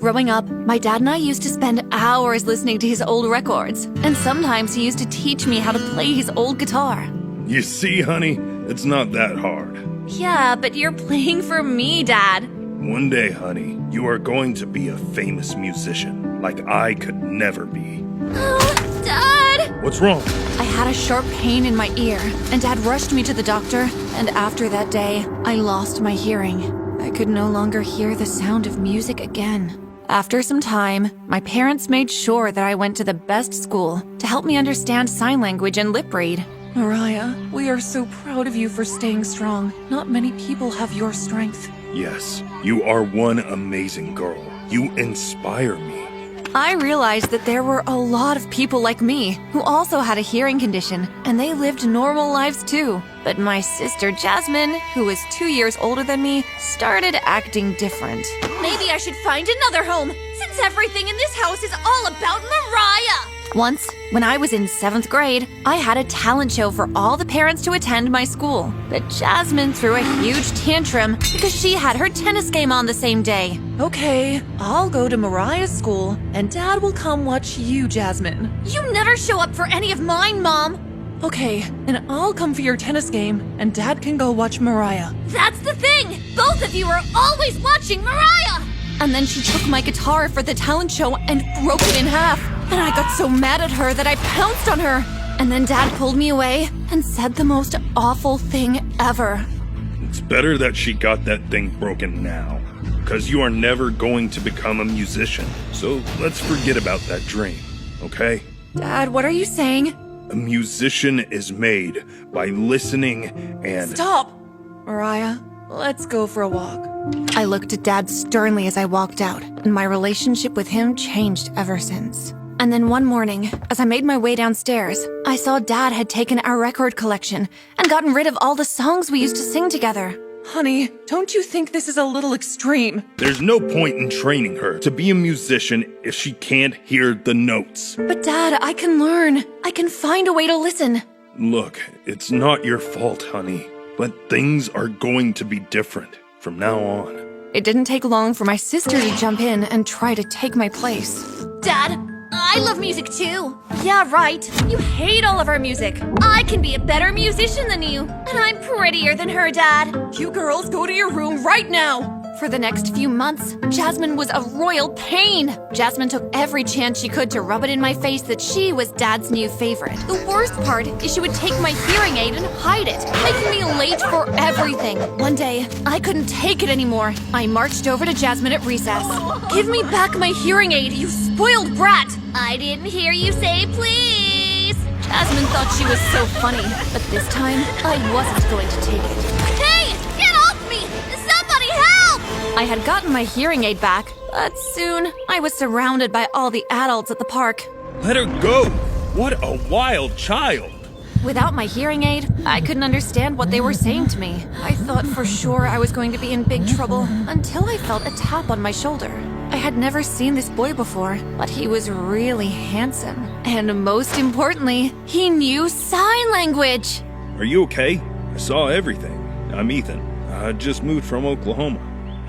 Growing up, my dad and I used to spend hours listening to his old records, and sometimes he used to teach me how to play his old guitar. You see, honey, it's not that hard. Yeah, but you're playing for me, Dad. One day, honey, you are going to be a famous musician, like I could never be. Oh, Dad! What's wrong? I had a sharp pain in my ear, and Dad rushed me to the doctor, and after that day, I lost my hearing. I could no longer hear the sound of music again. After some time, my parents made sure that I went to the best school to help me understand sign language and lip read. Mariah, we are so proud of you for staying strong. Not many people have your strength. Yes, you are one amazing girl. You inspire me. I realized that there were a lot of people like me who also had a hearing condition, and they lived normal lives too. But my sister Jasmine, who was 2 years older than me, started acting different. Maybe I should find another home, since everything in this house is all about Mariah! Once, when I was in 7th grade, I had a talent show for all the parents to attend my school. But Jasmine threw a huge tantrum because she had her tennis game on the same day. Okay, I'll go to Mariah's school, and Dad will come watch you, Jasmine. You never show up for any of mine, Mom! Okay, and I'll come for your tennis game, and Dad can go watch Mariah. That's the thing! Both of you are always watching Mariah! And then she took my guitar for the talent show and broke it in half. And I got so mad at her that I pounced on her. And then Dad pulled me away and said the most awful thing ever. It's better that she got that thing broken now, because you are never going to become a musician. So let's forget about that dream, okay? Dad, what are you saying? A musician is made by listening and... Stop! Mariah, let's go for a walk. I looked at Dad sternly as I walked out, and my relationship with him changed ever since. And then one morning, as I made my way downstairs, I saw Dad had taken our record collection and gotten rid of all the songs we used to sing together. Honey, don't you think this is a little extreme? There's no point in training her to be a musician if she can't hear the notes. But Dad, I can learn. I can find a way to listen. Look, it's not your fault, honey, but things are going to be different from now on. It didn't take long for my sister to jump in and try to take my place. Dad, I love music too. Yeah, right. You hate all of our music. I can be a better musician than you, and I'm prettier than her, Dad. You girls go to your room right now! For the next few months, Jasmine was a royal pain. Jasmine took every chance she could to rub it in my face that she was Dad's new favorite. The worst part is she would take my hearing aid and hide it, making me late for everything. One day, I couldn't take it anymore. I marched over to Jasmine at recess. Give me back my hearing aid, you spoiled brat! I didn't hear you say please! Jasmine thought she was so funny, but this time, I wasn't going to take it. Hey! Get off me! Somebody help! I had gotten my hearing aid back, but soon I was surrounded by all the adults at the park. Let her go! What a wild child! Without my hearing aid, I couldn't understand what they were saying to me. I thought for sure I was going to be in big trouble until I felt a tap on my shoulder. I had never seen this boy before, but he was really handsome. And most importantly, he knew sign language! Are you okay? I saw everything. I'm Ethan. I just moved from Oklahoma.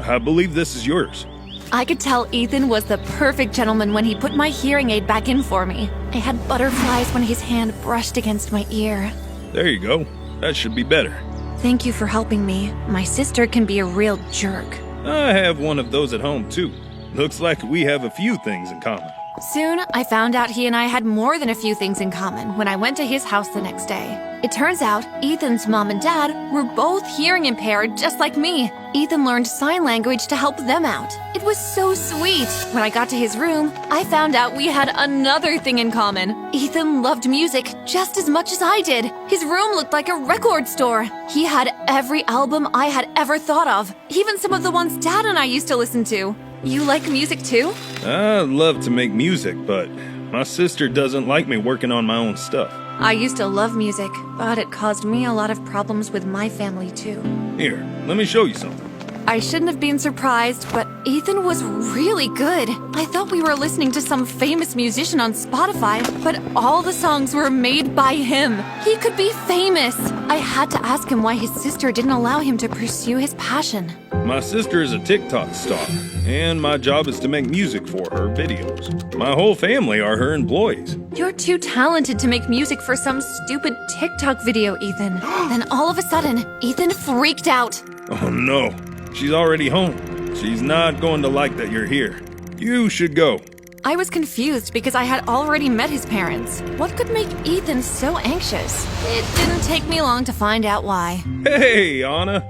I believe this is yours. I could tell Ethan was the perfect gentleman when he put my hearing aid back in for me. I had butterflies when his hand brushed against my ear. There you go. That should be better. Thank you for helping me. My sister can be a real jerk. I have one of those at home, too. Looks like we have a few things in common. Soon, I found out he and I had more than a few things in common when I went to his house the next day. It turns out Ethan's mom and dad were both hearing impaired just like me. Ethan learned sign language to help them out. It was so sweet. When I got to his room, I found out we had another thing in common. Ethan loved music just as much as I did. His room looked like a record store. He had every album I had ever thought of, even some of the ones Dad and I used to listen to. You like music too? I love to make music, but my sister doesn't like me working on my own stuff. I used to love music, but it caused me a lot of problems with my family too. Here, let me show you something. I shouldn't have been surprised, but Ethan was really good. I thought we were listening to some famous musician on Spotify, but all the songs were made by him. He could be famous. I had to ask him why his sister didn't allow him to pursue his passion. My sister is a TikTok star. and my job is to make music for her videos. My whole family are her employees. You're too talented to make music for some stupid TikTok video, Ethan. Then all of a sudden, Ethan freaked out. Oh no, she's already home. She's not going to like that you're here. You should go. I was confused because I had already met his parents. What could make Ethan so anxious? It didn't take me long to find out why. Hey, Anna.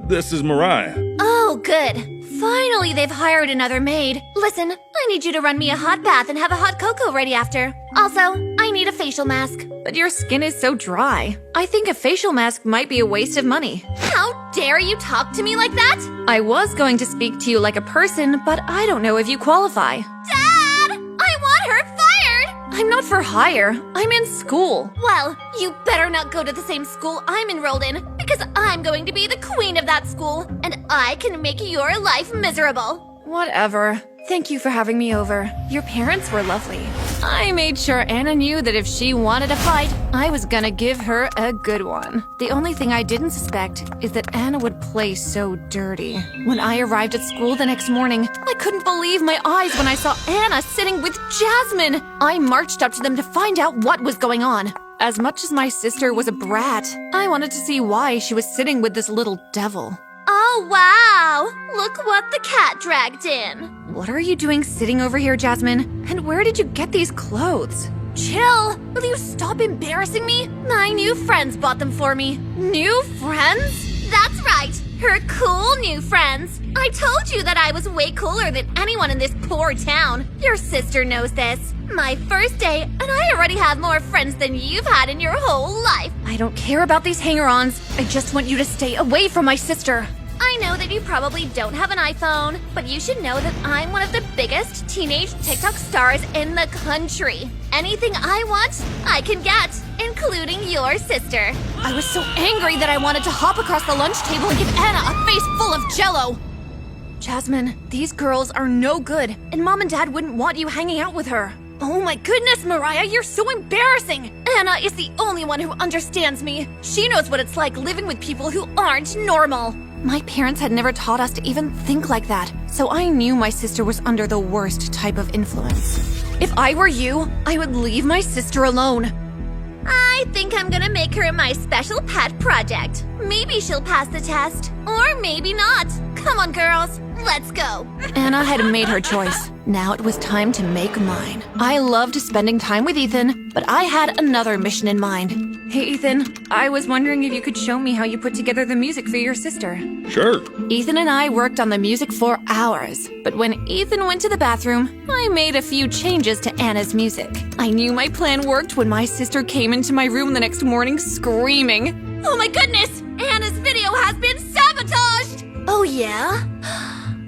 This is Mariah. Oh, good. Finally, they've hired another maid. Listen, I need you to run me a hot bath and have a hot cocoa ready after. Also, I need a facial mask. But your skin is so dry. I think a facial mask might be a waste of money. How dare you talk to me like that? I was going to speak to you like a person, but I don't know if you qualify. Dad! I want her fired! I'm not for hire. I'm in school. Well, you better not go to the same school I'm enrolled in, because I'm going to be the queen of that school, and I can make your life miserable. Whatever. Thank you for having me over. Your parents were lovely. I made sure Anna knew that if she wanted a fight, I was gonna give her a good one. The only thing I didn't suspect is that Anna would play so dirty. When I arrived at school the next morning, I couldn't believe my eyes when I saw Anna sitting with Jasmine. I marched up to them to find out what was going on. As much as my sister was a brat, I wanted to see why she was sitting with this little devil. Oh, wow! Look what the cat dragged in. What are you doing sitting over here, Jasmine? And where did you get these clothes? Chill! Will you stop embarrassing me? My new friends bought them for me. New friends? That's right! Her cool new friends. I told you that I was way cooler than anyone in this poor town. Your sister knows this. My first day, and I already have more friends than you've had in your whole life. I don't care about these hanger-ons. I just want you to stay away from my sister. I know that you probably don't have an iPhone, but you should know that I'm one of the biggest teenage TikTok stars in the country. Anything I want, I can get, including your sister. I was so angry that I wanted to hop across the lunch table and give Anna a face full of jello. Jasmine, these girls are no good, and Mom and Dad wouldn't want you hanging out with her. Oh my goodness, Mariah, you're so embarrassing! Anna is the only one who understands me. She knows what it's like living with people who aren't normal. My parents had never taught us to even think like that, so I knew my sister was under the worst type of influence. If I were you, I would leave my sister alone. I think I'm gonna make her my special pet project. Maybe she'll pass the test, or maybe not. Come on, girls, let's go. Anna had made her choice. Now it was time to make mine. I loved spending time with Ethan, but I had another mission in mind. Hey, Ethan, I was wondering if you could show me how you put together the music for your sister. Sure. Ethan and I worked on the music for hours, but when Ethan went to the bathroom, I made a few changes to Anna's music. I knew my plan worked when my sister came into my room the next morning screaming. Oh my goodness! Anna's video has been sabotaged! Oh yeah?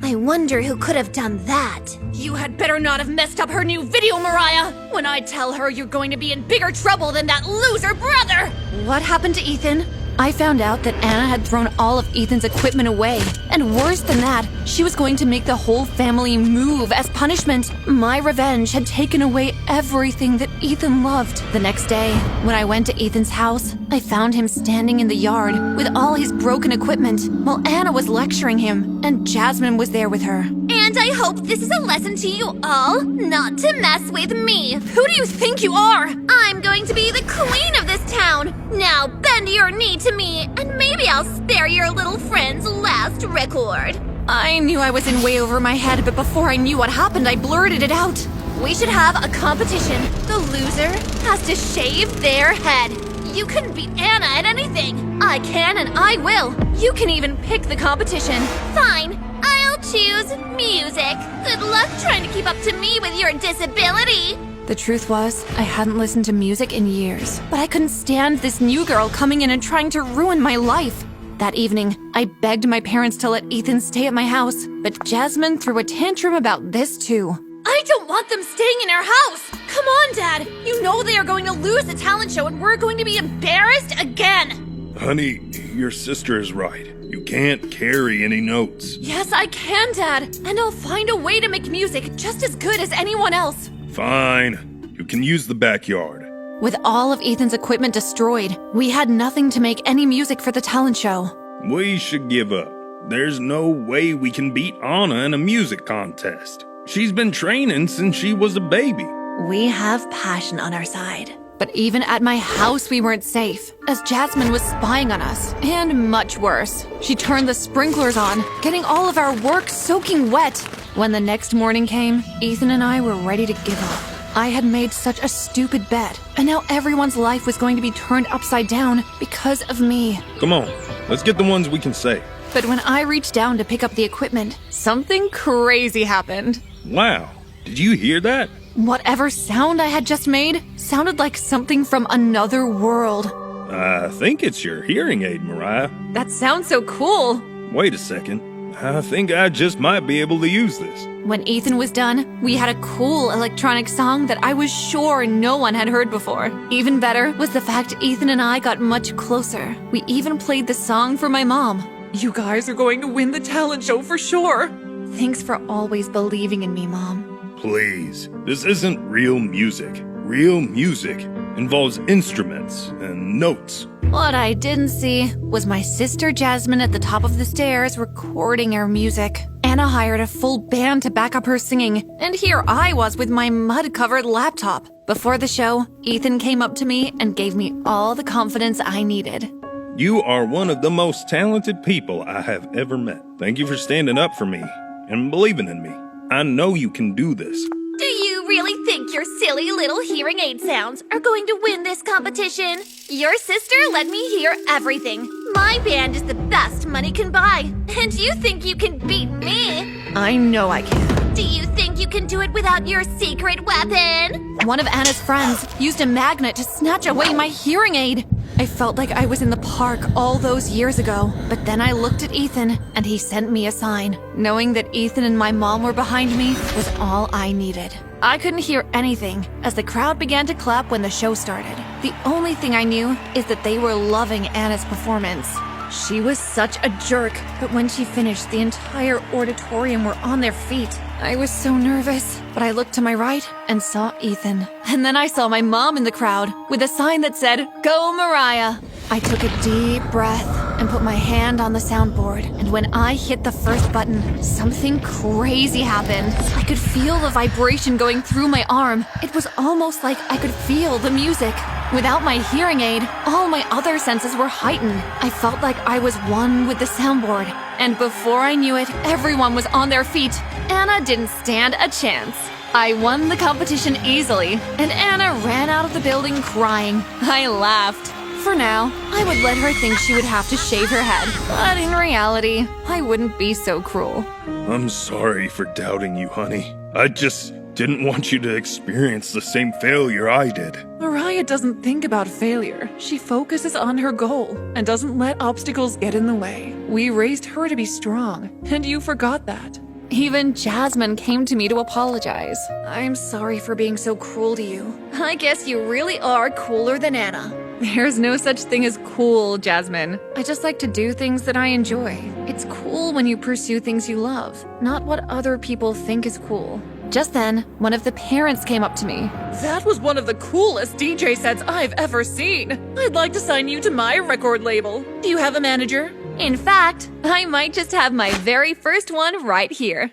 I wonder who could have done that. You had better not have messed up her new video, Mariah! When I tell her you're going to be in bigger trouble than that loser brother! What happened to Ethan? I found out that Anna had thrown all of Ethan's equipment away. And worse than that, she was going to make the whole family move as punishment. My revenge had taken away everything that Ethan loved. The next day, when I went to Ethan's house, I found him standing in the yard with all his broken equipment while Anna was lecturing him, and Jasmine was there with her. And I hope this is a lesson to you all, not to mess with me. Who do you think you are? I'm going to be the queen of this town. Now bend your knee to me, and maybe I'll spare your little friend's last record. I knew I was in way over my head, but before I knew what happened, I blurted it out. We should have a competition. The loser has to shave their head. You couldn't beat Anna at anything. I can and I will. You can even pick the competition. Fine. I'll choose music. Good luck trying to keep up to me with your disability. The truth was, I hadn't listened to music in years, but I couldn't stand this new girl coming in and trying to ruin my life. That evening, I begged my parents to let Ethan stay at my house, but Jasmine threw a tantrum about this too. I don't want them staying in our house! Come on, Dad! You know they are going to lose the talent show and we're going to be embarrassed again! Honey, your sister is right. You can't carry any notes. Yes, I can, Dad, and I'll find a way to make music just as good as anyone else. Fine. You can use the backyard. With all of Ethan's equipment destroyed, we had nothing to make any music for the talent show. We should give up. There's no way we can beat Anna in a music contest. She's been training since she was a baby. We have passion on our side. But even at my house, we weren't safe, as Jasmine was spying on us. And much worse, she turned the sprinklers on, getting all of our work soaking wet. When the next morning came, Ethan and I were ready to give up. I had made such a stupid bet, and now everyone's life was going to be turned upside down because of me. Come on, let's get the ones we can say. But when I reached down to pick up the equipment, something crazy happened. Wow, did you hear that? Whatever sound I had just made sounded like something from another world. I think it's your hearing aid, Mariah. That sounds so cool. Wait a second. I think I just might be able to use this. When Ethan was done, we had a cool electronic song that I was sure no one had heard before. Even better was the fact Ethan and I got much closer. We even played the song for my mom. You guys are going to win the talent show for sure. Thanks for always believing in me, Mom. Please, this isn't real music. Real music involves instruments and notes. What I didn't see was my sister Jasmine at the top of the stairs recording our music. Anna hired a full band to back up her singing, and here I was with my mud-covered laptop. Before the show, Ethan came up to me and gave me all the confidence I needed. You are one of the most talented people I have ever met. Thank you for standing up for me and believing in me. I know you can do this. Do you really think your silly little hearing aid sounds are going to win this competition? Your sister let me hear everything. My band is the best money can buy. And you think you can beat me? I know I can. Do you think you can do it without your secret weapon? One of Anna's friends used a magnet to snatch away my hearing aid. I felt like I was in the park all those years ago, but then I looked at Ethan and he sent me a sign. Knowing that Ethan and my mom were behind me was all I needed. I couldn't hear anything as the crowd began to clap when the show started. The only thing I knew is that they were loving Anna's performance. She was such a jerk, but when she finished, the entire auditorium were on their feet. I was so nervous, but I looked to my right and saw Ethan. And then I saw my mom in the crowd with a sign that said, "Go Mariah." I took a deep breath and put my hand on the soundboard, and when I hit the first button, something crazy happened. I could feel the vibration going through my arm. It was almost like I could feel the music. Without my hearing aid, all my other senses were heightened. I felt like I was one with the soundboard. And before I knew it, everyone was on their feet. Anna didn't stand a chance. I won the competition easily, and Anna ran out of the building crying. I laughed. For now, I would let her think she would have to shave her head. But in reality, I wouldn't be so cruel. I'm sorry for doubting you, honey. I just didn't want you to experience the same failure I did. Mariah doesn't think about failure. She focuses on her goal and doesn't let obstacles get in the way. We raised her to be strong, and you forgot that. Even Jasmine came to me to apologize. I'm sorry for being so cruel to you. I guess you really are cooler than Anna. There's no such thing as cool, Jasmine. I just like to do things that I enjoy. It's cool when you pursue things you love, not what other people think is cool. Just then, one of the parents came up to me. That was one of the coolest DJ sets I've ever seen. I'd like to sign you to my record label. Do you have a manager? In fact, I might just have my very first one right here.